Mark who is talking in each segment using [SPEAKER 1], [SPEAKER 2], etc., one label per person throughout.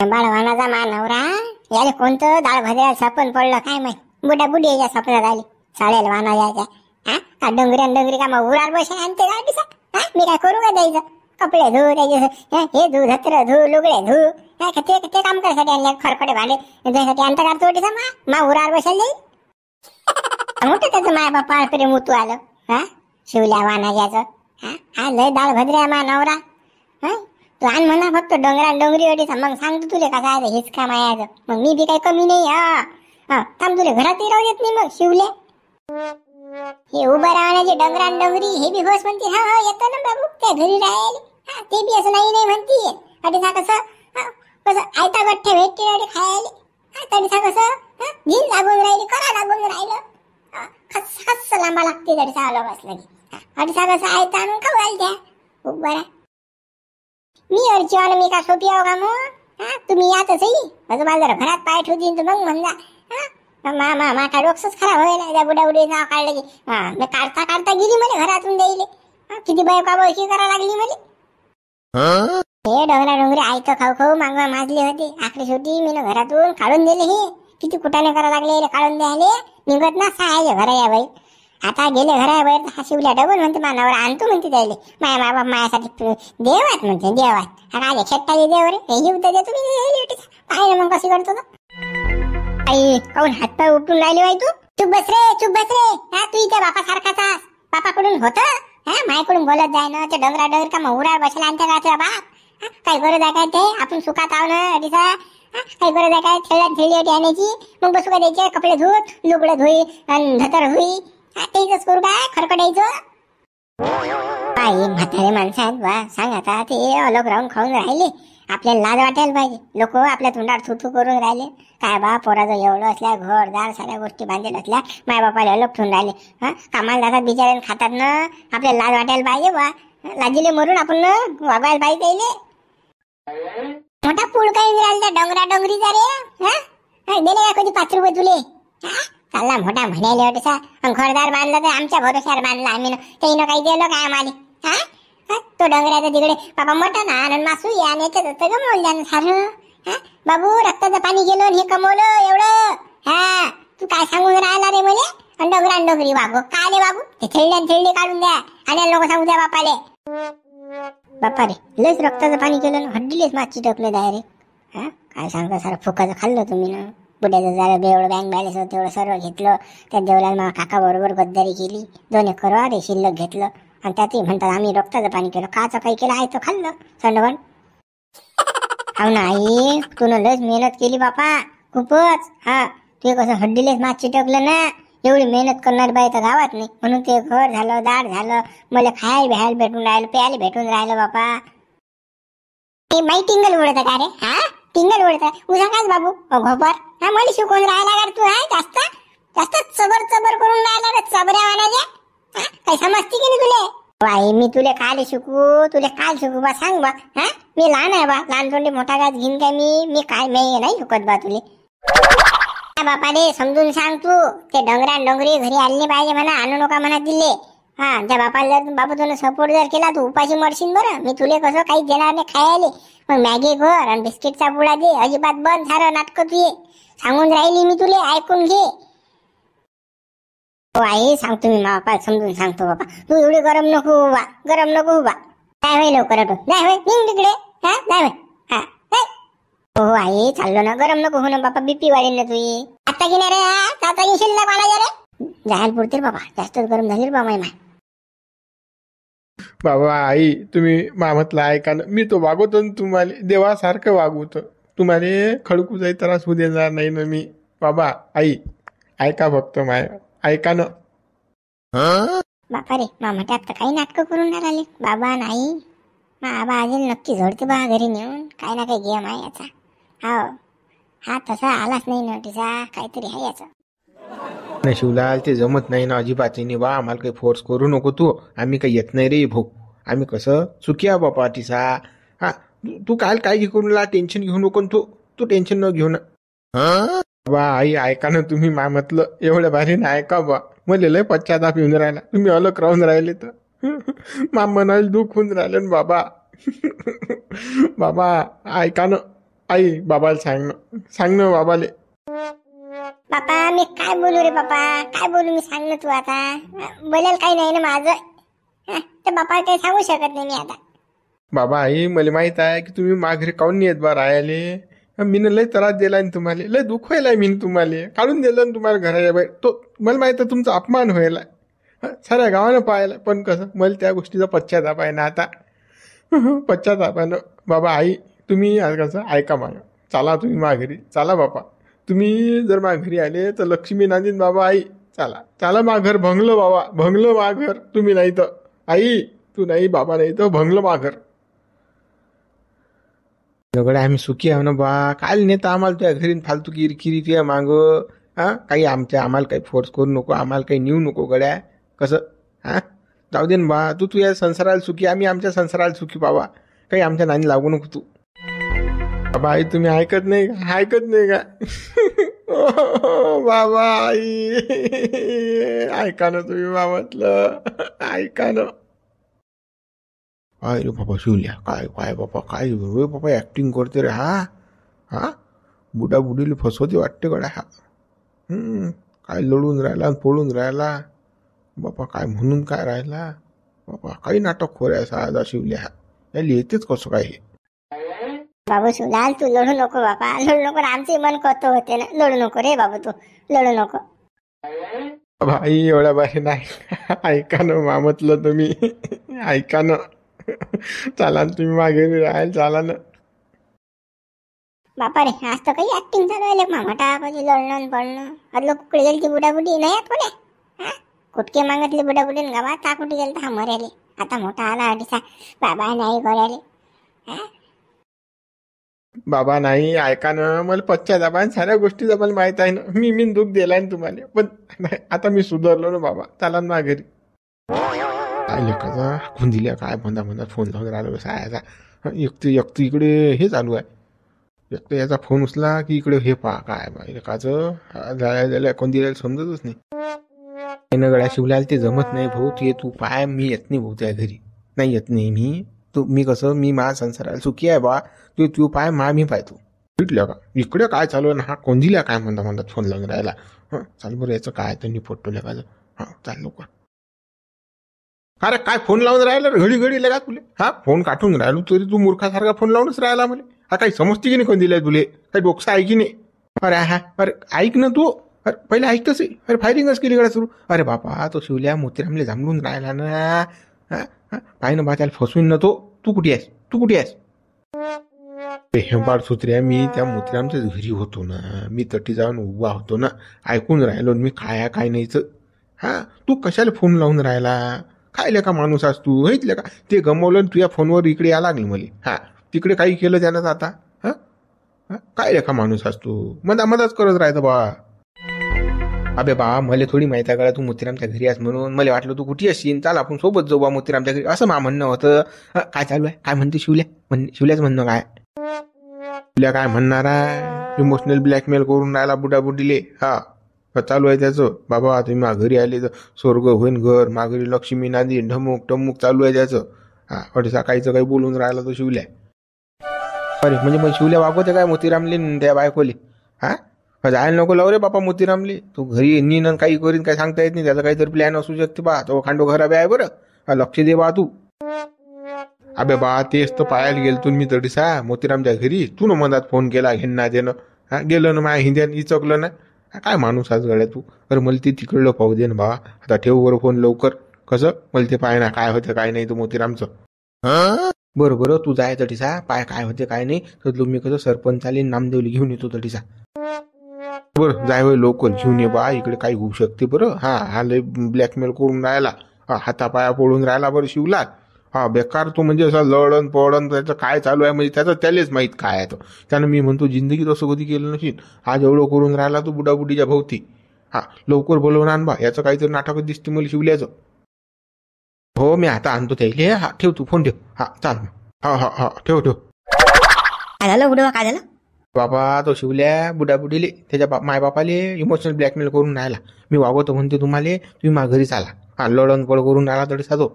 [SPEAKER 1] बाळवानाचा मा नवरा याले कोणतं दाळ भद्याला सपन पडलं काय माहित. बुड्या बुडी याच्या सपनात आली साड्याला वाना यायच्या. हा डोंगरी का मग उरार बसे आणते गाडीचा. मी काय करू का द्यायचं? कपडे धू त्याचे हे धू धत्र धू लुगडे धू काय ते काम करायसाठी आणले खरखडे भांडे त्यासाठी अंत काढतो वाटीचा मा उरार बसायला जाईल. मोठं त्याचं माय बाप्पा प्रेम उतू आलं. हा शिवल्या वाना याचं. हा लय दाळ भद्र्या मा नवरा. तू आण म्हणा फक्त डोंगरी वाटीचा. मग सांगतो तुले कसा आहे हेच काम आहे. मग मी बी काही कमी नाही. हा थांब तुले घरातही राहू देत नाही मग शिवले. हे उभं राहण्याचे डोंगरी हे बी होस म्हणते. हा येतो ना बाबू त्या घरी राहायला. ते बी असं नाही म्हणतीये. अडीसा कसं आयता गठ्ठे भेटते अडे खायला. तडीसा कसं झीन लागून राहिली करा लागून राहिलं. खस लांबा लागते तडीसा आलो बसलं की. अडीसा कसं आयता आणून खाऊ द्या उभं. मी अर्चवान मी का सोपी आहो का मग? तुम्ही यातच माझं घरात पाय ठेवतील तर मग म्हणजा मा काय डोकसच खराब व्हायला. त्या बुड्या नाव काढलं की काढता गेली मला घरातून द्यायले. किती बाय का बशी करा लागली मला. हे डोंगरी आयतं खाऊ मागवा माजले होते. आखरी शेवटी मी घरातून काढून दिले. हे किती कुटाने करा लागले काढून द्यायले. निघत ना सहायचे घर या बाई. आता गेले घरा बाहेर हा शिवल्या डबल म्हणते मानावर आणतो म्हणते त्याले. माया बाबा मायासाठी देवात म्हणते देवात. हा काय शेट्टाचे देव रे हे उत्तर देतो मी. पाहिलं मग कशी करतो आई काऊन हातपाय उपटून राहिले बाई तू. चुप बस रे. तू इथे बापा सारखाचा बापाकडून होत. मायकडून बोलत जाय ना. ते डोंगर का मग उरार बसला आणते का बाप. काही गरज आहे काय ते आपण सुखात आहो ना अडीसा. काही गरज आहे काय खेळली आणायची. मग बसू का द्यायचे कपडे धुत लुगडे धुई आणि धतर हुई. तेच करू काय खरकडायचं. आई म्हातारे माणसात वा सांग आता ते अलग राहून खाऊन राहिले. आपल्याला लाज वाटायला पाहिजे. लोक आपल्या तोंडावर थुथू करून राहिले. काय बा पोराचं एवढं असल्या घरदार साऱ्या गोष्टी बांधलेत असल्या माय बापाला अलग ठेवून राहिले. कामाला जातात बिचाऱ्याने खातात ना. आपल्याला लाज वाटायला पाहिजे बा. लाजीले मरून आपण वागवायला पाहिजे त्याले. मोठा पूळ काही राहिला त्या डोंगरीचा रे. दिले का कधी 5 रुपये तुले. चालला मोठा म्हणायला वाटसा. घरदार बांधलं तर आमच्या भरोश्यावर बांधला आम्ही. त्यानं काही दिलं काय आम्हाला. तो डोंगराचा तिकडे बाबा मटण आण मासू या नाही गमवलं त्यानं सारं. बाबू रक्ताचं पाणी गेलं हे कमवलं एवढं. तू काय सांगून राहिला रे मले. डोंगरी वागो काय वागू. ते थेळले काढून द्या आणि लोक सांगू द्या बापाले. बापा रे लयच रक्ताचं पाणी केलं ना. हड्डीलेच मागची टकले डायरेक्ट. काय सांगता सारं फुकाचं खाल्लं तुम्ही ना. बुड्याचं झालं एवढं बँक बॅलन्स होतं तेवढं सर्व घेतलं. त्या देवला मग काका बरोबर गद्दारी केली. 2 एकर अरे शिल्लक घेतलं. आणि त्यातही म्हणतात आम्ही रक्ताचं पाणी केलं. काचं काही केलं आहे तर खाल्लं संडवण. हो ना आई तुला लयच मेहनत केली बापा खूपच. ते कसं हड्डीलेच मात चिटकलं ना. एवढी मेहनत करणार बाई तर गावात नाही. म्हणून ते घर झालं दाड झालं. मला खायला भ्यायला भेटून राहिलं प्यायला भेटून राहिलं बापा. ते बाई टिंगल उडत का रे. टिंगल उडत उसा काच बाबू घोपर. मला शिकवून राहिला का तू. जास्त चबर करून राहिला रे चबऱ्या वाणाच्या. काही समजते की नाही तुले. बाई मी तुले काल शिकू बा सांग बा. मी लहान आहे बा. लहान तोंडी मोठा गाज घेईन काय मी काय मी नाही शिकत बा तुले. बापा रे समजून सांग तू. ते डोंगरी घरी आले पाहिजे म्हणा. आणू नका म्हणा दिले. त्या बापाला जर बाबू तुला सपोर्ट जर केला तू उपाशी मरशील बरं. मी तुले कसं काही देणार नाही खायला. मग मॅगी घर आणि बिस्किटचा पुडा दे. अजिबात बंद झालं नाटक तुये. सांगून राहिली मी तुले ऐकून घे. आई सांगतो मी बापा समजून सांगतो बापा. तू एवढी गरम नको उभा. काय होय लवकर नाही होय निघ तिकडे. नाही होय हो आई चाललो ना. गरम नको हो ना बापा. बीपी वाढेल ना तुझी. आता की नाही रे. आता येशील ना मला रे. जायला पुरतील बाबा. जास्तच गरम झाली बाबा माय.
[SPEAKER 2] बाबा आई तुम्ही मामतला ऐका ना. मी तो वागवतो ना तुम्हाला देवासारखं वागवतो. तुम्हाला खडकू जाई त्रास होऊ देणार नाही ना मी. बाबा आई ऐका फक्त माय ऐका ना.
[SPEAKER 1] बापा रे मामाटे आता काही नाटकं करून नाही राहिले बाबा. नाही आबा अजून नक्की झोडते बा घरी नेऊन. काही ना काही गेम आहे याचा. हा तसा आलाच नाही नोटीसा. काहीतरी आहे याचा.
[SPEAKER 2] नाही शिवलाल ते जमत नाही ना अजिबात नाही बा. आम्हाला काही फोर्स करू नको तू. आम्ही काही येत नाही रे भाऊ. आम्ही कसं सुखी आहे बापा टिसा. तू काय करून ला टेन्शन घेऊ नको. तू टेन्शन न घेऊ ना. बा आई ऐका ना तुम्ही म्हटलं एवढ्या भारी ना ऐका बा. मला लय पश्चाताप येऊन राहिला. तुम्ही अलग राहून राहिले तर मनाला दुःख होऊन राहिलं ना बाबा. बाबा ऐका ना. आई बाबाला सांग ना बाबाले.
[SPEAKER 1] बापा मी काय बोलू रे बापा, काय बोलू मी, सांग ना तू आता. बोलायला काही नाही ना माझं. तर बापा काही सांगू शकत नाही मी आता.
[SPEAKER 2] बाबा आई मला माहित आहे की तुम्ही माघारी काऊन नाही येत बा राहायले. मीनं लय त्रास दिलाय ना तुम्हाला, लय दुःख व्हायलाय मी तुम्हाला, काढून दिलं ना तुम्हाला घराच्या बाहेर. तो मला माहित आहे तुमचा अपमान व्हायला साऱ्या गावानं पाहायला, पण कसं मला त्या गोष्टीचा पश्चाताप आहे ना आता. पश्चाताप आहे ना. बाबा आई तुम्ही कसं ऐका माझं, चला तुम्ही माघारी चला बापा. तुम्ही जर माघारी आले तर लक्ष्मी नांदीन बाबा. आई चला चला माघर, भंगलं बाबा, भंगलं माघर. तुम्ही नाही तर आई, तू नाही बाबा नाही तर भंगलं माघर. सगळं आम्ही सुखी आहो ना बा. काल नेता आम्हाला तुझ्या घरी फालतू किरकिरी तुझ्या माग. काही आम्हाला काही फोर्स करू नको, आम्हाला काही नेऊ नको गड्या. कसं जाऊ दे ना बा. तू तुझ्या संसाराला सुखी, आम्ही आमच्या संसाराला सुखी बाबा. काही आमच्या नाणी लागू नको तू. बाबा आई तुम्ही ऐकत नाही का? बाबा आई ऐका ना तुम्ही बाबातलं, ऐका ना. काय रे बाबा शिवल्या, काय बाबा, काय रे बाबा ऍक्टिंग करते रे. बुडा बुडीला फसवते वाटते गड्या. काय लढून राहिला पळून राहिला बापा, काय म्हणून काय राहिला बापा. काही नाटक खोऱ्या साधा शिवल्या. याला येतेच कसं काय हे.
[SPEAKER 1] बाबू शिवलाल तू लढू नको बाबा, लढू नको. आमचे मन कत होते ना, लढू नको रे बाबू, तू लढू नको.
[SPEAKER 2] भाई एवढ्या बाहेर नाही. ऐका ना मामतलं तुम्ही, ऐका ना. चला ना तुम्ही मागे राहायला, चला ना.
[SPEAKER 1] बापा रे आज तर काही ऍक्टिंग चालू आहे मामाटा, म्हणजे लढणं पडणं. आज लोक कुठे गेली ती बुडाबुडी नाही आहेत कोण्या. कुटके मागतले बुडाबुडी गावात, ता कुठे गेलं हा मर्याले. आता मोठा आला अडीसा बाबा नाही करायले.
[SPEAKER 2] बाबा नाही ऐका ना. मला पश्चाताप आहे साऱ्या गोष्टीचा मला माहित आहे ना. मी दुःख दिलाय ना तुम्हाला, पण नाही आता मी सुधारलो ना बाबा. चला ना घरी. काय लेखाचा खून दिल्या, काय म्हणता फोन लावून राहिलो सायाचा. एक इकडे हे चालू आहे, एक याचा फोन उचला की इकडे हे पहा. काय बा लेखाचं जायला कोण दिल्याला समजतच नाही. गड्या शिवल्याला ते जमत नाही भाऊ. तू पाय, मी येत नाही भाऊ त्या घरी, नाही येत नाही मी. मी कसं, मी माझ्या संसाराला सुखी आहे बा. तू पाय मी पाहतो. भेटल्या का इकडे काय चालू आहे ना. हा कोण दिल्या काय म्हणतात फोन लावून राहिला. चाल बरं याचं काय त्यांनी फोटो लेखाचं. चाल लवकर. अरे काय फोन लावून राहिला घडी लगा तुले. फोन काढून राहिलो तरी तू मूर्खासारखा फोन लावूनच राहिला मला. काही समजते की नाही कोण दिलाय तुले, काही डोकसा ऐकी नाही. अरे ऐक ना तू. अरे पहिले ऐकतच. अरे फायरिंगच केली गड्या सुरू. अरे बापा तो शिवल्या मोतीरामले जांभळून राहिला ना. पाय ना बा त्याला फसवीन ना तो. तू कुठे आहेस? हेंबाड सुत्र्या, मी त्या मोतीरामच्याच घरी होतो ना. मी तटी जाऊन उभा होतो ना, ऐकून राहिलो मी काय काय नाहीच. तू कशाला फोन लावून राहिला. काय का माणूस आज तू. हेतले का ते गमवलं तुझ्या फोनवर इकडे या लागली मला. तिकडे काही केलं त्यानं आता. काय लेखा माणूस आज तू. मधाच करत राहतं बा. अबे बा मला थोडी माहिती आहे का तू मोतीरामच्या घरी आहेस म्हणून. मला वाटलं तू कुठे असशील, चाल आपण सोबत जाऊ बा मोतीरामच्या घरी, असं म्हणणं होतं. काय चालू आहे, काय म्हणते शिवल्याच म्हणणं काय. शिवल्या काय म्हणणार आहे, इमोशनल ब्लॅकमेल करून राहिला बुडाबुडीले. चालू आहे त्याचं. बाबा तुम्ही माघारी आले तर स्वर्ग होईन घर, माघारी लक्ष्मी नांदी, ढमुक चालू आहे त्याचं. अरे सकाळीचं काही बोलून राहिला तो शिवल्या. अरे म्हणजे मग शिवल्या वागवते काय मोतीरामले त्या बायकोले. जायला नको लाव रे बापा मोतीरामले. तू घरी येईन काही करीन काय सांगता येत नाही. त्याचा काहीतरी प्लॅन असू शकते बा. तो खांडो खराब आहे बरं. लक्ष दे बा तू. अबे बा तेच तर पाहायला गेल तू मी तडीसा मोतीरामच्या घरी. तू न मनात फोन केला घेणं देणं. गेलं ना माझ्या हिंद्यान इचकलं ना. काय माणूस आज गड्या तू. अरे मला ते तिकडलं पाहू दे ना बा. आता ठेव वर फोन लवकर. कसं मला ते पाय ना काय होतं काय नाही तो मोतीरामचं. बरं तू जाय तटीसा, पाय काय होते काय नाही. तर मी कसं सरपंचाले नामदेवली घेऊन येतो तटीसा. बरं जाय होय लवकर घेऊन ये बा. इकडे काही होऊ शकते बरं. हा लय ब्लॅकमेल करून राहिला. हातापाया पडून राहिला बरं शिवला. बेकार तो म्हणजे असा लढण पडण त्याचं काय चालू आहे म्हणजे त्याचं त्यालाच माहित काय आहे. तो त्यानं मी म्हणतो जिंदगीत असं कधी केलं नशील. आज एवढं करून राहिला तो बुडाबुडीच्या भोवती. लवकर बोलवून आण बा. याचं काहीतरी नाटकच दिसते मला शिवल्याचं. हो मी आता आणतो त्याला. ठेव तू फोन ठेव. चाल ठेव.
[SPEAKER 1] काय झालं बुडवा, काय झालं
[SPEAKER 2] बाबा. तो शिवल्या बुडाबुडीले त्याच्या मायबापाले इमोशनल ब्लॅकमेल करून राहिला. मी वागवतो म्हणते तुम्हाला, तुम्ही माझ्या घरी चाला. लढण पड करून राहिला तरी साधो.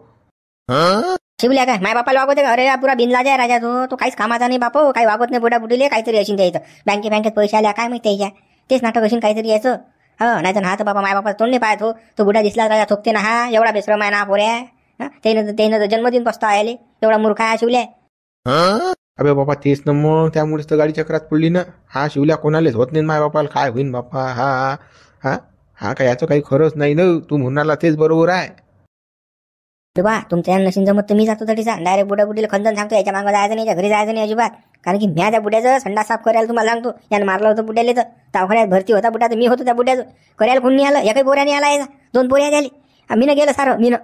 [SPEAKER 3] शिवल्या काय माय बापाला वागवते का? अरे पुरा बिनलाजा आहे राजा तो काहीच कामाचा नाही बापो, काही वागवत नाही बुडा बुडीले. काहीतरी असेल त्याचं बँकेत पैसे आल्या काय माहिती त्याच्या, तेच नाटक असेल काहीतरी यायचं. नाही तर हा तर बाबा माय बापा तोंड नाही पाहत हो. तो बुडा दिसला राजा थोकते ना, हा एवढा बेसरम आहे ना पोऱ्या. त्यानं जन्मदिन पसता आले, एवढा मूर्ख आहे शिवल्या.
[SPEAKER 2] अबे बाबा तेच ना, मग त्यामुळेच तर गाडी चक्रात पडली ना. हा शिवल्या कोणालाच होत नाही माय बापाला, काय होईन बापा. हा हा हा काय याचं काही खरंच नाही ना. तू म्हणाला तेच बरोबर आहे.
[SPEAKER 3] बा तुमच्या नशीन जमत तर मी जातो तरीचा डायरेक्ट बुडा बुडीला खंदन सांगतो, याच्या मागं जायचं नाही, याच्या घरी जायचं नाही अजिबात. कारण की मी त्या बुड्याचं संडास साफ करायला तुम्हाला सांगतो. यानं मारलं होतं बुड्याले, तर दवाखान्यात भरती होता बुड्या, तर मी होतो त्या बुड्याचं करायला. कोणी नाही आलं, एकाही पोऱ्याने आला याचा. 2 पोऱ्या झाली, मी न गेलं सारं मी न.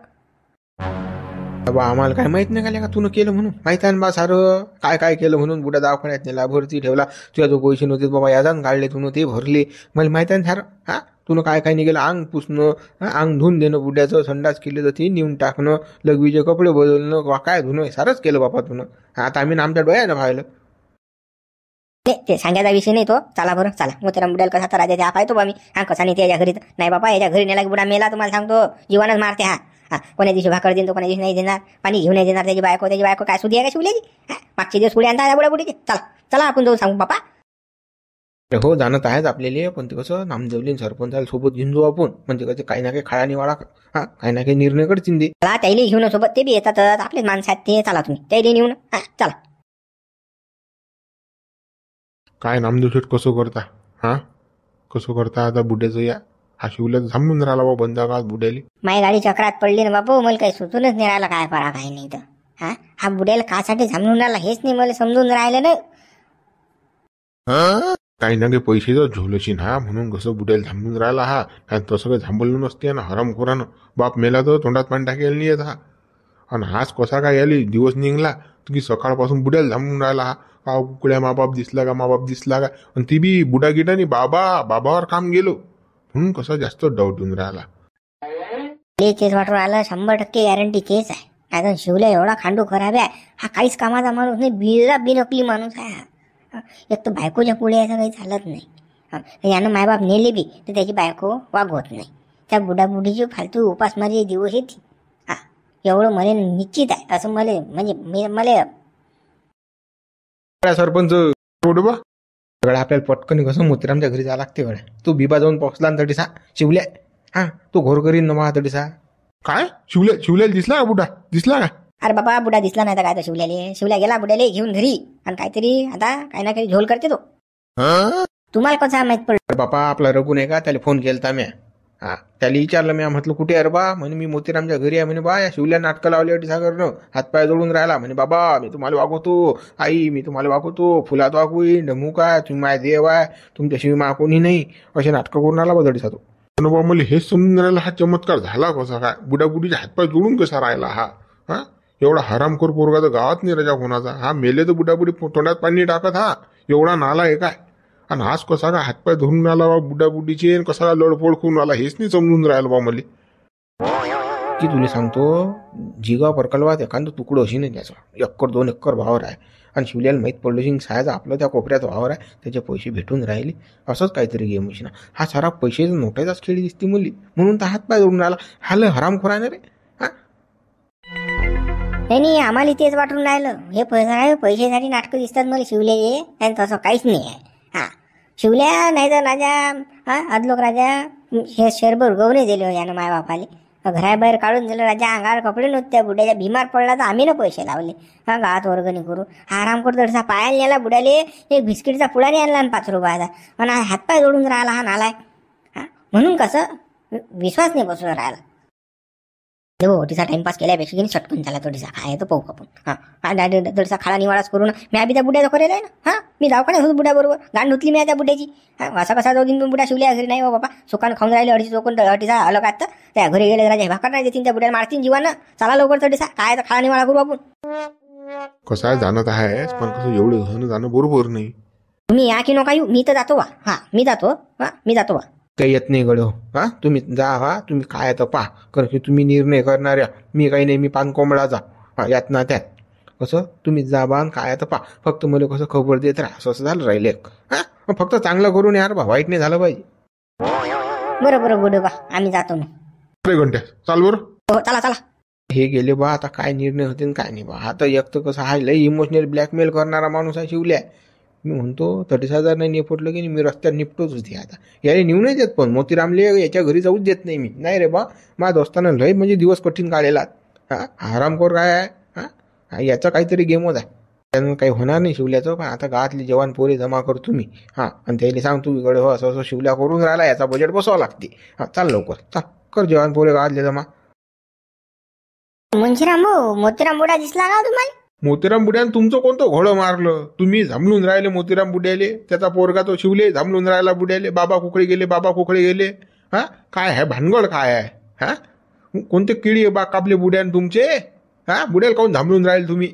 [SPEAKER 2] बाबा आम्हाला काय माहित नाही का तू केलं म्हणून. माहित आहे ना बा सारं काय काय केलं म्हणून. बुडा दवाखान्यात नेला, भरती ठेवला. तुझ्या जो पैसे नव्हते बाबा याजान काढले तुनं, ते भरले. मला माहित आहे ना सारं. हा तुनं काय काय नाही गेलं. अंग पुसणं, अंग धुवून देणं बुड्याचं, संडास केलं तर ते नेऊन टाकणं, लघवीचे कपडे बदलणं, काय धुणं सारंच केलं बाबा तुनं. आता आम्ही आमच्या डोळ्यानं पाहिलं.
[SPEAKER 3] ते सांगायचा विषय नाही तो. चला बरं चला, मोतीराम बुड्याला कसा तर राजा त्या पाहतो बा मी. हा कसा नाही त्याच्या घरी. नाही बाबा याच्या घरी नेला की बुडा मेला, तुम्हाला सांगतो. जीवानच मारते हा. कोण्या दिवशी भाकर देतो, कोण्या दिवशी नाही देणार. पाणी घेऊन नाही देणार. त्याची बायको काय सुधी आहे का शिवल्याची. मागचे दिवस पुढे आणता बुड्या बुडीची. चला चला आपण जाऊ सांगू बापा.
[SPEAKER 2] हो जाणत आहेच आपल्याला, पण ते कसं नामदेवलीन सरपंचाला सोबत घेऊन जाऊ आपण. म्हणजे कसं काही ना काही खाळा निवाडा, हा काही ना काही निर्णय करतील ते.
[SPEAKER 3] चला त्याला घेऊन सोबत, ते बी येतातच आपलेच माणसं आहेत ते. चला तुम्ही त्याला नेऊन चला.
[SPEAKER 4] काय नामदेव शेठ कसं करता? हा कसं करता आता बुड्याचं? या हा शिवल्या थांबून राहिला बा बंद काळात बुड्याली.
[SPEAKER 3] माझी गाडी चक्रात पडली ना बापू, मला काही सुचूनच नाही राहिला काय पडा काही नाही तर. हा बुड्याला कासाठी थांबून राहिला हेच नाही मला समजून राहिलं ना.
[SPEAKER 4] काही ना काही पैशाचा झोलशी ना, म्हणून कसं बुड्याला थांबून राहिला हा. आणि तसं काही थांबवलं नसते ना हरामखोरानं. बाप मेला तर तोंडात पाणी टाकेल नाही येत हा. आणि हाच कसा काय याली दिवस निघला की सकाळपासून बुड्याला थांबून राहिला हा. का कुकड्या माबाप दिसला का. आणि ती बी बुडा गिटानी बाबावर काम गेलो म्हणून कसं जास्त डाऊट येऊन राहिला.
[SPEAKER 3] तेच वाटून राहिलं, 100% गॅरंटी तेच आहे. अजून शिवल्या एवढा खांडू खराब आहे हा, काहीच कामाचा माणूस नाही. बिनकली माणूस आहे हा. एक तर बायकोच्या पुढे असं काही चालत नाही. यानं मायबाप नेले बी तर त्याची बायको वागवत नाही. त्या बुडाबुडीची फालतू उपासमारी दिवस येते. एवढं मला निश्चित आहे असं मला मला
[SPEAKER 2] सरपंच
[SPEAKER 4] बा
[SPEAKER 2] गड्या आपल्याला पटकन कसं मोतीरामच्या घरी जावं लागते गड्या. तू बिबा जाऊन पोचला ना तडीसा शिवल्या. हा तो घोर करीन ना मा तडीसा.
[SPEAKER 4] काय शिवल्याला दिसला का बुडा? दिसला का?
[SPEAKER 3] अरे बाबा बुडा दिसला नाही तर काय तर शिवल्या गेला बुड्याले घेऊन घरी. आणि काहीतरी आता काही ना काही झोल करते तो. तुम्हाला कसं माहित पडलं?
[SPEAKER 2] बापा आपला रघु नाही का, त्याला फोन केलता म्या. हा त्याला विचारलं म्या, म्हटलं कुठे अरे बा. म्हणे मी मोतीरामच्या घरी आहे. म्हणे बा या शिवल्या नाटकं लावली अटी सागरनं, हातपाय जोडून राहिला. म्हणे बाबा मी तुम्हाला वागवतो, आई मी तुम्हाला वागवतो, फुलात वागवीन, ढमू काय तुम्ही माझ्या देव आहे, तुमच्याशिवाय मा कोणी नाही, असे नाटकं करून आला बदडी सातो.
[SPEAKER 4] बा मला हेच समजून राहिला हा चमत्कार झाला कसा काय? बुडाबुडीच्या हातपाय जोडून कसा राहिला हा? हा एवढा हरामखोर पोरगा तर गावात नाही राजा कोणाचा. हा मेले तर बुडाबुडी तोंडात पाणी टाकत हा. एवढा नाला आहे काय? आणि आज कसा काय हातपाय धरून आला बा बुडाबुडीचे, कसा काय लडफोड करून आला हेच नाही समजून राहिलं बा मला.
[SPEAKER 2] की तुला सांगतो जिगाव प्रकल्पात एखादं तुकडं अशी नाही त्याचं 1-2 एकर वावर आहे. आणि शिवल्याला माहीत पडलं की सायचं आपलं त्या कोपऱ्यात वावर आहे, त्याचे पैसे भेटून राहिले. असंच काहीतरी गेम मशीन. हा सारा पैशाचा नोटाचाच खेळी दिसते मुली, म्हणून तर हातपाय जोडून राहिला. हाल हरामखोर आहे ना रे.
[SPEAKER 3] नाही आम्हाला तेच वाटून राहिलं. हे पैशासाठी नाटकं दिसतात मला शिवल्याचे. आणि तसं काहीच नाही आहे. शिवल्या नाही तर राजा अदलोक राजा हे शेरभर गवणे दिले यानं माय बापाले. घराबाहेर काढून दिलं राजा. अंगावर कपडे नव्हते बुड्याच्या. बिमार पडला तर आम्ही ना पैसे लावले. गावात वर्गणी करू. आराम करतो तसा पायाला नेला बुड्याले. एक बिस्किटचा पुडा नाही आणला 5 रुपयाचा. आणि हातपाय जोडून राहिला हा नालाय. म्हणून कसं विश्वास नाही बसून राहिला. ओटीचा टाइमपास केल्यापेक्षा की शटकून झाला थोडीसा काय तो पाहू आपण. थोडासा खाला निवाडाच करून मी बी त्या बुड्याचा करेल आहे ना. मी दवाखान्यात होतो बुड्याबरोबर. गांड धुतली मी त्या बुड्याची. असा कसा जाऊ दिन बुड्या शिवल्या घरी नाही हो बाबा. सुकान खाऊन राहिले अडीच चोकून अडीचा अलग आता. त्या घरी गेले राजा भाकर नाही देतील त्या बुड्याला मारतील जीवानं. चला लवकर थोडीसा काय तर खाला निवाडा करू आपण.
[SPEAKER 4] कसं आहे जाणत आहे पण कसं एवढे घन जाणं बरोबर नाही.
[SPEAKER 3] तुम्ही या की नका येऊ. मी तर जातो वा. मी जातो वा.
[SPEAKER 2] काही येत नाही गड्यो. तुम्ही जा. तुम्ही काय तर पहा कारण की तुम्ही निर्णय करणाऱ्या. मी काही नाही, मी पान कोंबडाचा यात ना त्यात. कसं तुम्ही जा बान काय तर पहा. फक्त मला कसं खबर देत राहा. असं झालं राहिले. फक्त चांगलं करून यार बा, वाईट नाही झालं पाहिजे.
[SPEAKER 3] बरोबर बुडे बा आम्ही जातो मग.
[SPEAKER 4] 3 घंटे चाल बरं.
[SPEAKER 3] हो चला.
[SPEAKER 2] हे गेले बा आता काय निर्णय होते आणि काय नाही बा. आता एक तर कसं हा लय इमोशनल ब्लॅकमेल करणारा माणूस आहे शिवल्या. मी म्हणतो 30,000 नाही निपटलं की नाही मी रस्त्यात निपटोच होती. आता याला नेऊ नाही देत, पण मोतीरामले याच्या घरी जाऊच देत नाही मी. नाही रे बा, माझ्या दोस्तानं लय म्हणजे दिवस कठीण काढलेला. हा आरामखोर काय आहे, हा याचा काहीतरी गेमच आहे. त्यानं काही होणार नाही शिवल्याचं. पण आता गावातले जवान पोरे जमा करतो मी. हा आणि त्याला सांगतो इकडे हो असं असं शिवल्या करून राहिला, याचा बजेट बसवावं लागते. हा चाल लवकर चाल, कर जवान पोरे गावातले जमा.
[SPEAKER 3] मुंशीराम भाऊ, मोतीराम बुडा दिसला का तुम्हाला?
[SPEAKER 4] मोतीराम बुड्यानं तुमचं कोणतं घोडं मारलं? तुम्ही झांबलून राहिले मोतीराम बुड्याले. त्याचा पोरगा तो शिवले झांबलून राहिला बुड्याले. बाबा कुकडे गेले, बाबा कुकडे गेले. हा काय आहे भानगड काय आहे? हा कोणते किडी बा कापले बुड्यान तुमचे? हा बुड्याला काऊन झांबलून राहिले तुम्ही?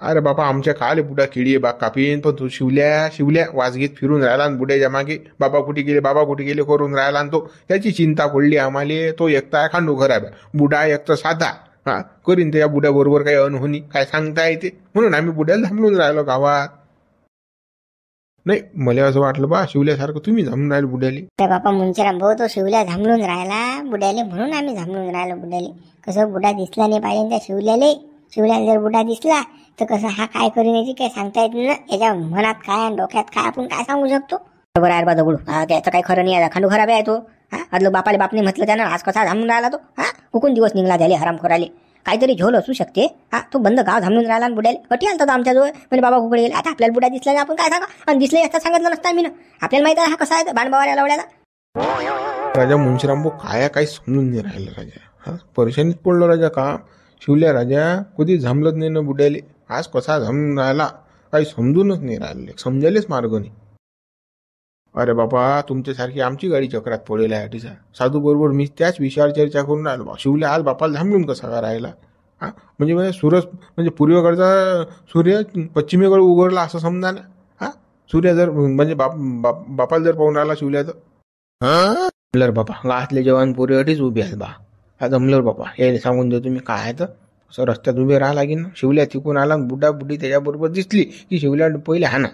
[SPEAKER 4] अरे बाबा आमच्या काले बुडा किडी बाग कापीन, पण तू शिवल्या वाजगीत फिरून राहिला आणि बुड्याच्या मागे बाबा कुठे गेले करून राहिला. आणि तो त्याची चिंता पडली आम्हाला. तो एकटा आहे खांडू खराब आहे, बुडा एकटा साधा. हा करीन त्या बुड्या बरोबर काही अनहोनी काय सांगता येते, म्हणून आम्ही बुड्याला थांबलून राहिलो गावात. नाही मला असं वाटलं बा शिवल्यासारखं तुम्ही थांबून राहिले बुड्याले.
[SPEAKER 3] अरे बापा मुंशीराम भाऊ, तो शिवल्या थांबलून राहिला बुड्याले म्हणून आम्ही थांबलून राहिलो बुड्याले. कसं बुडा दिसला नाही पाहिजे त्या शिवल्याले. शिवल्याला जर बुडा दिसला तर कसं हा काय करून याची काही सांगता येत नाही ना. याच्या मनात काय आणि डोक्यात काय आपण काय सांगू शकतो. बरोबर आहे बा दगडू, त्याचं काही खरं नाही आहे. खांडू खराब आहे तो. हा अदलो बापाले बापने म्हटलं त्यानं आज कसा थांबून राहिला तो. हा हुकून दिवस निघला झाले हरामखोराले. काहीतरी झोल असू शकते. हा तो बंद गाव थांबून राहिला आणि बुड्याला कटी आलता तो आमच्याजवळ. म्हणजे बाबा कुकडे गेले. आता आपल्याला बुडा दिसला आपण काय सांगा, आणि दिसले असता सांगितलं नसता मी ना. आपल्याला माहिती आहे हा कसा आहे बाणबावाऱ्या लावड्याचा.
[SPEAKER 2] राजा मुंशीराम काय काही समजून नाही राहिलं राजा. हा परेशानीत पडलो राजा. का शिवल्या राजा कधी झांबलत नाही ना बुड्याले. आज कसा झांबून राहिला काही समजूनच नाही राहिले, समजायलेच मार्ग नाही. अरे बाबा तुमच्यासारखी आमची गाडी चक्रात पडेल आहे. टीचा साधू बरोबर मी त्याच विषयावर चर्चा करून राहिलो बा. शिवल्या आज बापाला थांबलून कसा का राहिला. हा म्हणजे सूरज म्हणजे पूर्वेकडचा सूर्य पश्चिमेकडे उघडला असं समजा ना. हा सूर्य जर म्हणजे बापाला जर पाहून राहिला शिवल्या तर जमलर बापा. गावातले जवान पोरीसाठीच उभे आहेत बा. हा जमलर बापा. यायला सांगून देतो मी काय तर असं रस्त्यात उभे राहा लागेल ना. शिवल्या तिकून आला बुड्डा बुड्डी त्याच्याबरोबर दिसली की शिवल्या पहिले हा ना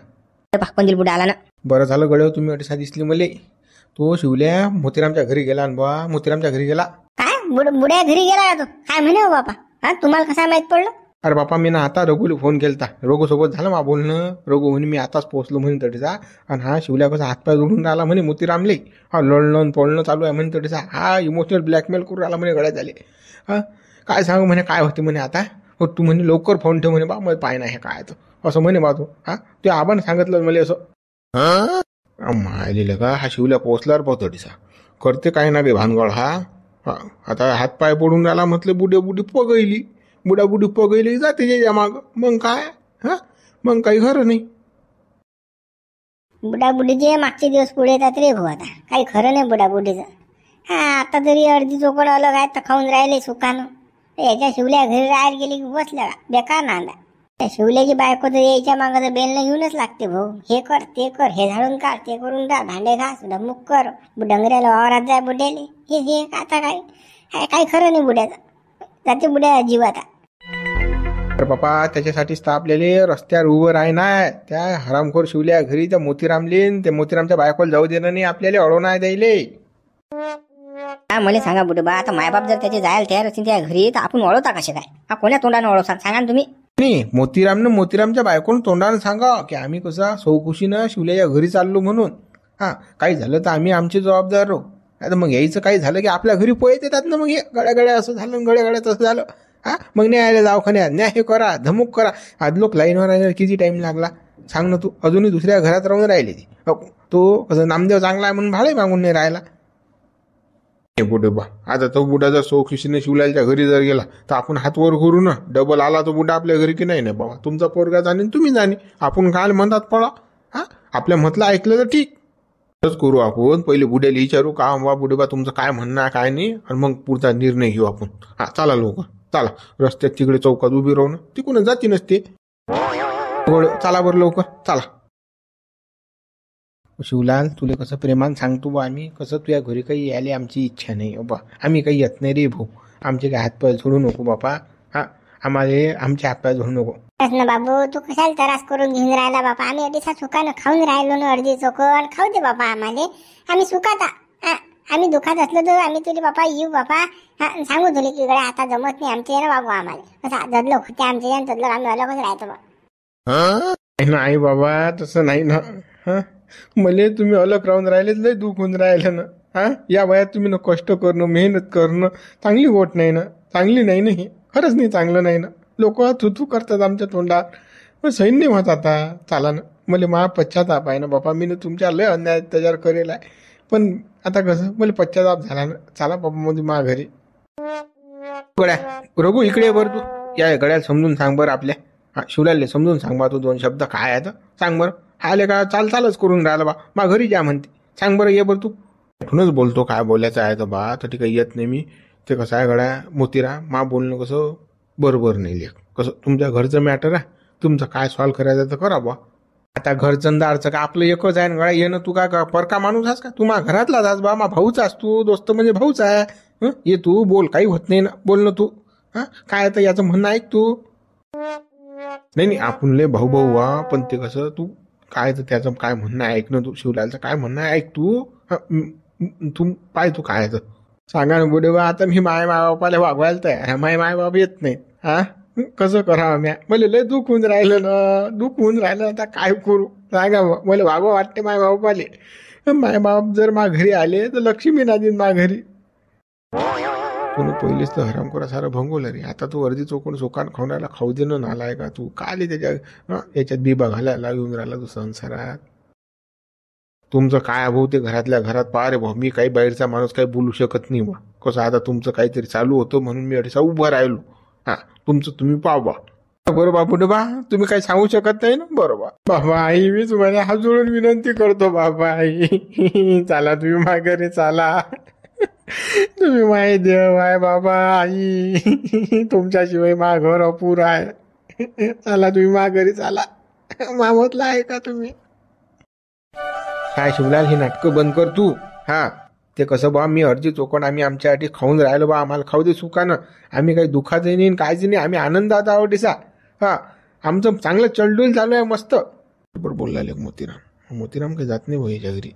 [SPEAKER 3] पंजील बुडा आला ना.
[SPEAKER 2] बरं झालं गड्या तुम्ही अडसा दिसली मले. तो शिवल्या मोतीरामच्या घरी गेला आणि बा मोतीरामच्या घरी गेला.
[SPEAKER 3] काय बुड्या घरी गेला तो? काय म्हणे हो बापा? हा तुम्हाला कसं माहित पडलं?
[SPEAKER 2] अरे बापा मी ना आता रघुला फोन केलता. रघु सोबत झालं मा बोलणं. रघु म्हणे मी आताच पोहोचलो म्हणे तडीचा. आणि हा शिवल्या कसा हातपाय जोडून राहिला म्हणे मोतीरामले. हा लढणं पळणं चालू आहे म्हणे तडीचा. हा इमोशनल ब्लॅकमेल करून राहिला म्हणे गळ्यात झाले. हा काय सांगू म्हणे काय होते म्हणे आता. हो तू म्हणे लवकर फोन ठेव म्हणे बा मला पाय नाही काय तर असं म्हणे बा. तू हा ते आबाने सांगितलं मला असं. मायलेलं का हा शिवल्या पोहोचल्यावर पोहतडीचा करते काय ना बे भानगड हा. आता हातपाय पडून राहिला म्हटलं बुडी पगैली. बुडी पगैली जाते त्याच्या माग. मग काय हा मग काही खरं नाही.
[SPEAKER 3] बुडाबुडीचे मागचे दिवस पुढे येतात रे भाऊ. आता काही खरं नाही बुडाबुडीचं. हा आता तरी अर्धी चोकड अलग आहे तर खाऊन राहिले सुखानं. याच्या शिवल्या घरी राहायला गेली की बसल्या बेकार नांदा. त्या शिवल्याची बायको तर यायच्या मागं तर बेलनं घेऊनच लागते भाऊ. हे कर ते कर, हे झाडून काढ ते करून टाक, भांडे घास धमुक कर, डंगऱ्याला वावरात जाय बुड्याले. हे आता काही खरं नाही बुड्याचं. जाते बुड्या जीव आता.
[SPEAKER 2] तर बापा त्याच्यासाठीच तर आपल्याला रस्त्यावर उभं राही ना. त्या हरामखोर शिवल्या घरी त्या मोतीरामलेन त्या मोतीरामच्या बायकोला जाऊ देणं नाही आपल्याला. अडवून आहे द्यायले.
[SPEAKER 3] हा मला सांगा बुडे बा, आता मायबाप जर त्याचे जायला तयार असतील त्या घरी तर आपण ओळखता कसे काय? हा कोण्या तोंडाने ओळखता सांगा ना तुम्ही.
[SPEAKER 2] नाही मोतीरामच्या बायकोनं तोंडानं सांगा की आम्ही कसं सौकुशीनं शिवल्याच्या घरी चाललो म्हणून. हा काही झालं तर आम्ही आमची जबाबदार राहू. आता मग यायचं काही झालं की आपल्या घरी पोहेत येतात ना. मग हे गड्या असं झालं, गड्या तसं झालं. हा मग न्यायला दवाखान्यात न्याय हे करा धमुक करा. आज लोक लाईनवर राहिला किती टाइम लागला सांग ना तू. अजूनही दुसऱ्या घरात राहून राहिले ती. तो कसं नामदेव चांगला आहे म्हणून भाडे मागून नाही राहिला. बुडे बा आता तो बुडा जर सौखुशीने शिवलालच्या घरी जर गेला तर आपण हात वर करू ना. डबल आला तो बुडा आपल्या घरी की नाही ना बाबा. तुमचा पोरगा जाणे तुम्ही जाणे. आपण काय म्हणतात पळा. हा आपल्या म्हटलं ऐकलं तर ठीक करू आपण. पहिले बुड्याला विचारू का बा बुडे बा तुमचं काय म्हणणं आहे काय नाही, आणि मग पुढचा निर्णय घेऊ आपण. हा चला लवकर चला. रस्त्यात तिकडे चौकात उभी राहू ना. तिकडून जाती नसते. चला बरं लवकर चला. शिवलाल तुला कसं प्रेमान सांगतो बा आम्ही. कसं तुझ्या घरी काही यायला आमची इच्छा नाही बा. आम्ही काही येत नाही रे भाऊ. आमचे काही हातपाय सोडू नको बापा. हा आम्हाला आमचे हातपाय सोडू नको.
[SPEAKER 1] ना बाबू तू कशाला त्रास करून घेऊन राहिला बापा. आम्ही अडीसा सुखानं खाऊन राहिलो ना अर्धी चोकड. खाऊ दे बापा आम्हाला. आम्ही सुखात आम्ही दुखात असलो तर आम्ही तुला बापा येऊ बापा हा सांगू तुला की इकडे आता जमत नाही आमच्या यानं वागू आम्हाला असं जडलं होते आमच्या यानं तदलं आम्ही अलगच राहतो बा.
[SPEAKER 2] नाही बाबा तसं नाही ना. हा मले तुम्ही अलग राहून राहिले लय दुःख होऊन राहिलं ना. हा या वयात तुम्ही ना कष्ट करणं मेहनत करणं चांगली गोष्ट नाही ना. चांगली नाही ना. हे खरंच नाही चांगलं नाही ना. लोक थुथू करतात आमच्या तोंडात. मग सैन नाही होत आता. चाला ना मला मा पश्चाताप आहे ना बापा. मी ना तुमच्या लय अन्याय त्याच्यावर करेल आहे. पण आता कसं मला पश्चाताप झाला ना. चला बाबा मध्ये मा घरी. गड्या रघु इकडे बर तू. या गड्याला समजून सांग बरं आपल्या. हा शिवलालले समजून सांग बा तू 2 शब्द काय आहे तर सांग बरं. आले का चालच करून राहिला बा. मा घरी जा म्हणते. सांग बरं ये बरं तू. कुठूनच बोलतो काय बोलायचं आहे तर बा. तर काही येत नाही मी. ते कसं आहे गड्या मोतीरा मा बोलणं कसं बरोबर नाही लेख. कसं तुमच्या घरचं मॅटर आहे. तुमचं काय सॉल्व करायचं तर करा बा. आता घरचं दारचं का आपलं एकच आहे ना गड्या. ये ना तू काय परका माणूस आहेस का. तू मा घरातलाच आहेस बा. मा भाऊच आहेस तू. दोस्त म्हणजे भाऊच आहे. ये तू बोल काही होत नाही ना. बोल ना तू. हा काय तर याचं म्हणणं ऐक तू. नाही आपण लय भाऊ भाऊ वा. पण ते कसं तू काय तर त्याचं काय म्हणणं आहे ऐक ना तू. शिवलालचं काय म्हणणं आहे ऐक तू. तू पाय तू काय तर सांगा ना बुडे बा. आता मी माय बापाला वागवायला तयार. माय बाप येत नाही. हा कसं करावं म्या. मला लय दुःख होऊन राहिलं ना. दुःख होऊन राहिलं आता काय करू सांगा. मला वागवा वाटते माय बापाले. माय बाप जर मा घरी आले तर लक्ष्मी ना देईन मा घरी. तू पहिलेच तर हरामखोरा सारं भंगवलं रे. आता तू अर्धी चोकून सोकान खाऊन राहिला. खाऊ देणं नालाय का तू. का आले त्याच्या याच्यात बी बघायला येऊन राहिला तू संसारात. तुमचं काय भाऊ ते घरातल्या घरात पहा रे भाऊ. मी काही बाहेरचा माणूस काही बोलू शकत नाही बा. कसं आता तुमचं काहीतरी चालू होतं म्हणून मी अडीसा उभं राहिलो. हा तुमचं तुम्ही पाहा बा. बरोबर पुढे बा. तुम्ही काही सांगू शकत नाही ना. बरोबर बाबा आई मी तुम्हाला हात जोडून विनंती करतो बाबा आई. चला तुम्ही माघारी चाला. तुम्ही माय देव आहे बाबा आई. तुमच्याशिवाय मा घर अपुर आहे. चला तुम्ही माघारी चाला. मामतला आहे का तुम्ही. काय शिवलाल ही नाटकं बंद कर तू. हा ते कसं बा मी अर्धी चोकण आम्ही आमच्यासाठी खाऊन राहिलो बा. आम्हाला खाऊ दे सुखानं. आम्ही काही दुखाचं नाही कायच नाही. आम्ही आनंदात आहोत दिसा. हा आमचं चांगलं चलडूल चालू आहे मस्त. बरोबर बोलला लेक मोतीराम. मोतीराम काही जात नाही भाऊ याच्या घरी.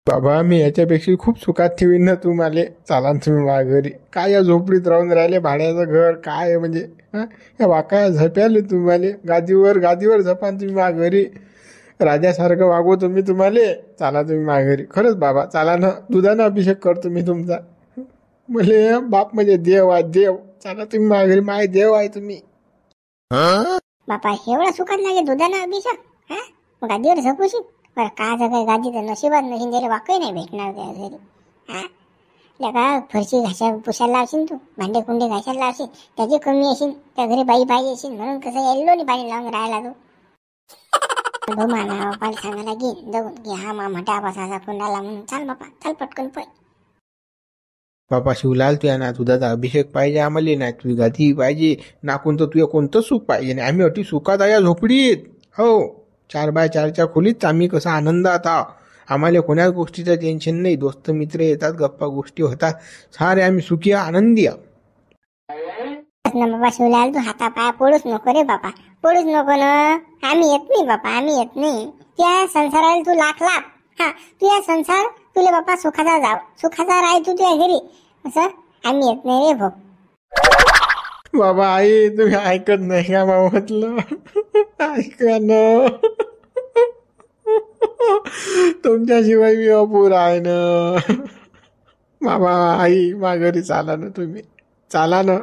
[SPEAKER 2] बाबा मी याच्यापेक्षा खूप सुखात ठेवीन ना तुम्हाला. चाला तुम्ही मा घरी. काय या झोपडीत राहून राहिले. भाड्याचं घर काय म्हणजे. हा या वाकाया झप्याले तुम्हाला. गादीवर झपान तुम्ही मा घरी. राजासारखं वागवतो तुम्ही तुम्हाला. चाला तुम्ही माघारी. खरंच बाबा चाला ना. दुधानं अभिषेक करतो मी तुमचा. मले बाप म्हणजे देव आहे देव. चाला तुम्ही माघारी. माय देव आहे तुम्ही.
[SPEAKER 1] बापा एवढा सुखात लागे दुधानं अभिषेक. हा मग गादीवर झोपूशी. बरं का जगाय गादी तर नशिबात नशीन त्याला वाकही नाही भेटणार त्या घरी. हा लगा फरशी पुसायला लावशील तू. भांडे कुंडे घासायला लावशील. त्याची कमी असेल. त्या घरी बाई पाहिजे असेल म्हणून कसं येल्लो नाही पाणी लावून राहायला तू. भाऊ माना बापाला सांगायला घेईन जगून की हा मा मोठ्या बसाचा कुंडाला म्हणून. चाल बापा चाल पटकन पळ.
[SPEAKER 2] बापा शिवलाल तुया ना दुधाचा अभिषेक पाहिजे आम्हाला. नाही तुझी गादी पाहिजे ना. कोणतं तुझं कोणतं सुख पाहिजे नाही. आम्ही अति सुखात आहे या झोपडीत. हो 4x4च्या खोलीत आम्ही कसं आनंदात आहोत. आम्हाला कोण्याच गोष्टीचं टेन्शन नाही. दोस्त मित्र येतात गप्पा गोष्टी होतात. सारे आम्ही सुखी आनंदी आहोत.
[SPEAKER 1] बाबा शिवलाल तू हाता पाया पडूच नको रे बापा. पडूच नको ना. आम्ही येत नाही बापा. आम्ही येत नाही. त्या संसाराला तू लाख. हा तू या संसार तुला बापा सुखाचा जाव. सुखाचा राह तू तुझ्या घरी. असं आम्ही येत नाही रे भाऊ.
[SPEAKER 2] बाबा आई तुम्ही ऐकत नाही का म्हटलं. ऐका ना. तुमच्याशिवाय मी अपूर आहे ना. बाबा आई माघारी चाला ना तुम्ही. चाला ना.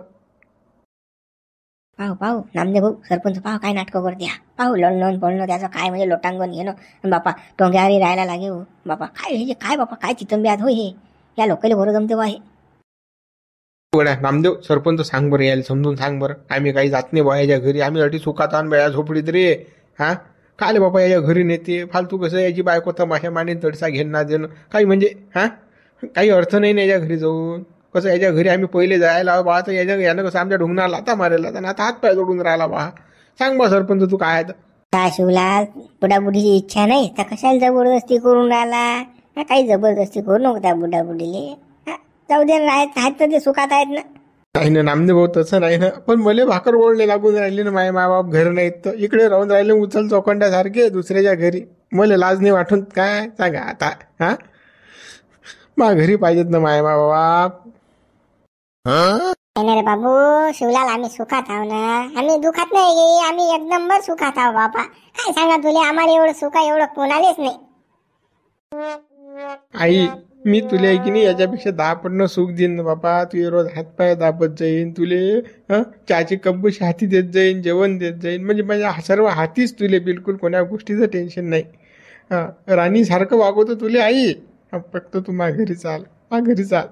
[SPEAKER 3] पाहू नामदेव भाऊ सरपंच पाहू काय नाटकं करते. पाहू लढणं पडणं त्याचं काय म्हणजे लोटांगण घेणं. बापा टोंग्याहारी राहायला लागे हो बापा. काय हे काय बापा काय चितंब्यात होय हे. या लोकांना बरं जमते बा हे.
[SPEAKER 2] बघा नामदेव सरपंच सांग बरं यायला समजून सांग बरं. आम्ही काही जात नाही बा याच्या घरी. आम्ही अटी सुखात आण या झोपडीत रे. हा काय बापा याच्या घरी नेते फालतू. कसं याची बायको तमाशा माने तडसा घेणं देणं काही म्हणजे. हा काही अर्थ नाही ना याच्या घरी जाऊन. कसं याच्या घरी आम्ही पहिले जायला बा. तर यानं कसं आमच्या ढुंगणाला लाता मारायला. तर आता हात पाय जोडून राहिला बा. सांग बा सरपंच तू काय तर.
[SPEAKER 3] काय शिवलाल बुडाबुडीची इच्छा नाही तर कशाला जबरदस्ती करून राहिला. काही जबरदस्ती करू नको त्या बुडाबुडीले. जाऊ दे आहेत तर ते सुखात आहेत ना.
[SPEAKER 2] नाही ना नामदेव भाऊ तसं नाही ना. पण मला भाकर बोलणे लागून राहिले ना. माय बाप घर नाहीत तर इकडे राहून राहिले उचल चौखंड्यासारखे दुसऱ्याच्या घरी. मला लाज नाही वाटून काय सांगा आता. हा मा घरी पाहिजेत ना माय बाप.
[SPEAKER 1] नाही रे बाबू, शिवलाल आम्ही सुखात आहो ना, आम्ही दुखात नाही, आम्ही एक नंबर सुखात आहो बापा. काय सांगा तुला, आम्हाला एवढं सुख एवढं कोणालेच नाही.
[SPEAKER 2] आई मी तुला आहे की नाही याच्यापेक्षा 10 पटनं सुख देईन ना बापा. तू रोज हातपाय दाबत जाईन, तुले चहाची कपबशी हाती देत जाईन, जेवण देत जाईन, म्हणजे माझ्या सर्व हातीच तुले, बिलकुल कोणा गोष्टीचं टेन्शन नाही. राणी सारखं वागवतो तुले आई. फक्त तू घरी चाल, घरी चाल.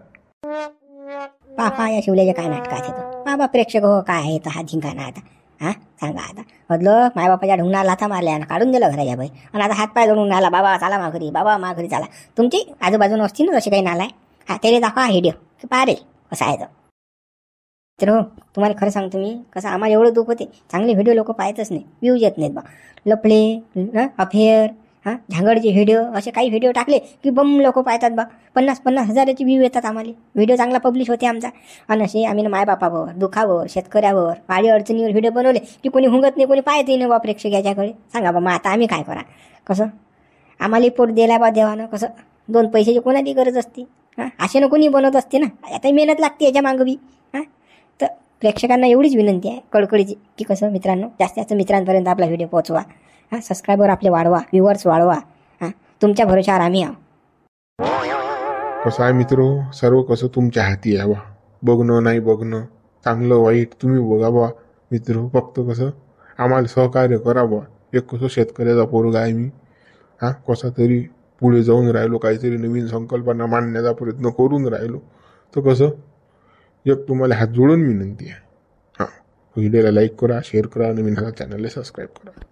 [SPEAKER 3] पापा या शिवल्याचे काय नाटक आहे तो. बाबा प्रेक्षक हो काय आहे तर हा झिंका ना आता. हा सांगा आता. बदलं मायबापाच्या ढुंगणाला लाथा मारल्या आणि काढून दिलं घराच्या बाई. आणि आता हातपाय जोडून राहिला, बाबा चाला मा घरी, बाबा मा घरी चाला. तुमची आजूबाजून असतील ना तसे काही नालाय. हा त्याला दाखवा व्हिडिओ की पारे कसं आहे तर हो. तुम्हाला खरं सांगतो मी, कसं आम्हाला एवढं दुःख होते. चांगले व्हिडिओ लोक पाहतच नाही, व्ह्यूज येत नाहीत बा. लफडे अफेअर झांगडचे व्हिडिओ असे काही व्हिडिओ टाकले की बम लोक पाहतात बा. 50-50 हजाराचे व्ह्यू येतात आम्हाला. व्हिडिओ चांगला पब्लिश होते आमचा. आणि असे आम्ही मायबापावर, दुखावर, शेतकऱ्यावर, वाडी अडचणीवर व्हिडिओ बनवले की कोणी हुंगत नाही, कोणी पाहतही नाही बा प्रेक्षक याच्याकडे. सांगा बा मग आता आम्ही काय करा. कसं आम्हाला पोट द्यायला बा देवानं, कसं 2 पैशाची कोणाची गरज असते. असे ना कोणी बनवत असते ना, आता मेहनत लागते याच्या मागं बी. तर प्रेक्षकांना एवढीच विनंती आहे कळकळीची की कसं मित्रांनो, जास्तीत जास्त मित्रांपर्यंत आपला व्हिडिओ पोहोचवा. सबस्क्रायबर आपले वाढवा, व्ह्युअर्स वाढवा. तुमच्या भरोशावर आम्ही आहो.
[SPEAKER 4] कसं आहे मित्र, सर्व कसं तुमच्या हाती आहे बा. बघणं नाही बघणं, चांगलं वाईट तुम्ही बघा बा मित्र. फक्त कसं आम्हाला सहकार्य करा बा. एक कसं शेतकऱ्याचा पोरगा आहे मी. कसा तरी पुढे जाऊन राहिलो, काहीतरी नवीन संकल्पना मांडण्याचा प्रयत्न करून राहिलो. तर कसं एक तुम्हाला हात जोडून विनंती आहे. व्हिडिओला लाईक करा, शेअर करा, नवीन चॅनलला सबस्क्राईब करा.